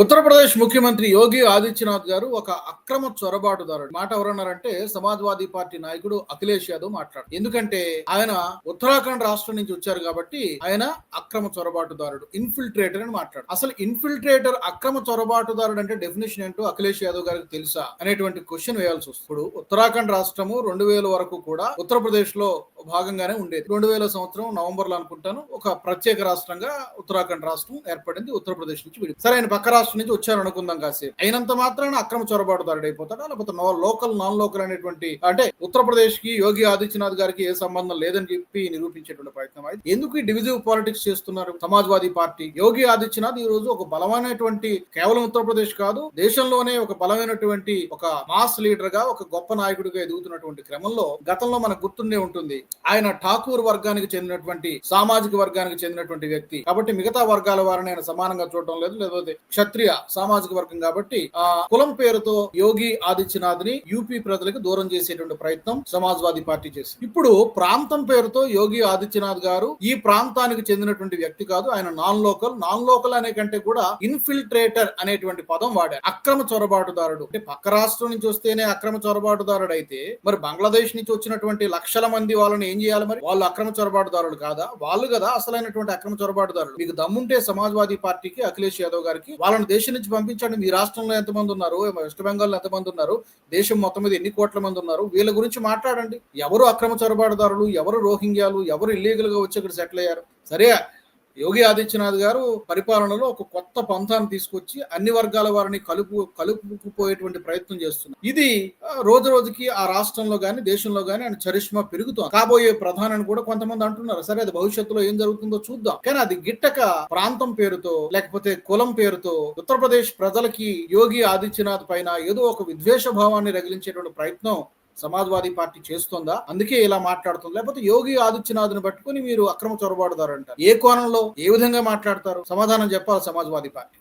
ఉత్తరప్రదేశ్ ముఖ్యమంత్రి యోగి ఆదిత్యనాథ్ గారు ఒక అక్రమ చొరబాటుదారుడు. మాట ఎవరన్నారంటే సమాజ్వాదీ పార్టీ నాయకుడు అఖిలేష్ యాదవ్ మాట్లాడు. ఎందుకంటే ఆయన ఉత్తరాఖండ్ రాష్ట్రం నుంచి వచ్చారు కాబట్టి ఆయన అక్రమ చొరబాటుదారుడు, ఇన్ఫిల్ట్రేటర్ అని మాట్లాడు. అసలు ఇన్ఫిల్ట్రేటర్, అక్రమ చొరబాటుదారుడు అంటే డెఫినేషన్ ఏంటో అఖిలేష్ యాదవ్ గారికి తెలుసా అనేటువంటి క్వశ్చన్ వేయాల్సి వస్తుంది. ఇప్పుడు ఉత్తరాఖండ్ రాష్ట్రము 2000 వరకు కూడా ఉత్తరప్రదేశ్ లో భాగంగానే ఉండేది. 2000 సంవత్సరం నవంబర్ లో అనుకుంటాను ఒక ప్రత్యేక రాష్ట్రంగా ఉత్తరాఖండ్ రాష్ట్రం ఏర్పడింది. ఉత్తరప్రదేశ్ నుంచి విడి సరే ఆయన పక్క రాష్ట్రం నుంచి వచ్చారు అనుకుందాం. కాసేపు అయినంత మాత్రాన అక్రమ చొరబాటుదారుడు అయిపోతాడా, లేకపోతే లోకల్ నాన్ లోకల్ అనేటువంటి అంటే ఉత్తరప్రదేశ్ కి యోగి ఆదిత్యనాథ్ గారికి ఏ సంబంధం లేదని చెప్పి నిరూపించేటువంటి ప్రయత్నం అయితే ఎందుకు ఈ డివిజివ్ పాలిటిక్స్ చేస్తున్నారు సమాజ్వాదీ పార్టీ? యోగి ఆదిత్యనాథ్ ఈ రోజు ఒక బలమైనటువంటి, కేవలం ఉత్తరప్రదేశ్ కాదు దేశంలోనే ఒక బలమైనటువంటి ఒక మాస్ లీడర్ గా, ఒక గొప్ప నాయకుడిగా ఎదుగుతున్నటువంటి క్రమంలో గతంలో మనకు గుర్తుండే ఉంటుంది ఆయన ఠాకూర్ వర్గానికి చెందినటువంటి, సామాజిక వర్గానికి చెందినటువంటి వ్యక్తి కాబట్టి మిగతా వర్గాల వారిని ఆయన సమానంగా చూడటం లేదు. లేకపోతే క్షత్రియ సామాజిక వర్గం కాబట్టి ఆ కులం పేరుతో యోగి ఆదిత్యనాథ్ ని యూపీ ప్రజలకు దూరం చేసేటువంటి ప్రయత్నం సమాజ్వాదీ పార్టీ చేసింది. ఇప్పుడు ప్రాంతం పేరుతో యోగి ఆదిత్యనాథ్ గారు ఈ ప్రాంతానికి చెందినటువంటి వ్యక్తి కాదు, ఆయన నాన్ లోకల్ అనే కంటే కూడా ఇన్ఫిల్ట్రేటర్ అనేటువంటి పదం వాడారు. అక్రమ చొరబాటుదారుడు అంటే పక్క రాష్ట్రం నుంచి వస్తేనే అక్రమ చొరబాటుదారుడు అయితే మరి బంగ్లాదేశ్ నుంచి వచ్చినటువంటి లక్షల మంది వాళ్ళని ఏం చేయాలి? మరి వాళ్ళు అక్రమ చొరబాటుదారుడు కాదా? వాళ్ళు కదా అసలైనటువంటి అక్రమ చొరబాటుదారుడు. మీకు దమ్ముంటే సమాజ్వాదీ పార్టీకి, అఖిలేష్ యాదవ్ గారికి వాళ్ళని దేశం నుంచి పంపించండి. మీ రాష్ట్రంలో ఎంతమంది ఉన్నారు, వెస్ట్ బెంగాల్ ఎంతమంది ఉన్నారు, దేశం మొత్తం మీద ఎన్ని కోట్ల మంది ఉన్నారు, వీళ్ళ గురించి మాట్లాడండి. ఎవరు అక్రమ చొరబాటుదారులు, ఎవరు రోహింగ్యాలు, ఎవరు ఇల్లీగల్ గా వచ్చి ఇక్కడ సెటిల్ అయ్యారు? సరే, యోగి ఆదిత్యనాథ్ గారు పరిపాలనలో ఒక కొత్త పంథాన్ని తీసుకొచ్చి అన్ని వర్గాల వారిని కలుపుకుపోయేటువంటి ప్రయత్నం చేస్తున్నారు. ఇది రోజు రోజుకి ఆ రాష్ట్రంలో గాని దేశంలో గాని ఆయన చరిష్మా పెరుగుతుంది. కాబోయే ప్రధాని కూడా కొంతమంది అంటున్నారు. సరే, అది భవిష్యత్తులో ఏం జరుగుతుందో చూద్దాం. కానీ అది గిట్టక ప్రాంతం పేరుతో లేకపోతే కులం పేరుతో ఉత్తరప్రదేశ్ ప్రజలకి యోగి ఆదిత్యనాథ్ పైన ఏదో ఒక విద్వేష భావాన్ని రగిలించేటువంటి ప్రయత్నం సమాజ్వాదీ పార్టీ చేస్తుందా? అందుకే ఇలా మాట్లాడుతుంది. లేకపోతే యోగి ఆదిత్యనాథ్ ని పట్టుకుని మీరు అక్రమ చొరబాటుదారు అంటారు. ఏ కోణంలో, ఏ విధంగా మాట్లాడతారు? సమాధానం చెప్పాలి సమాజ్వాదీ పార్టీ.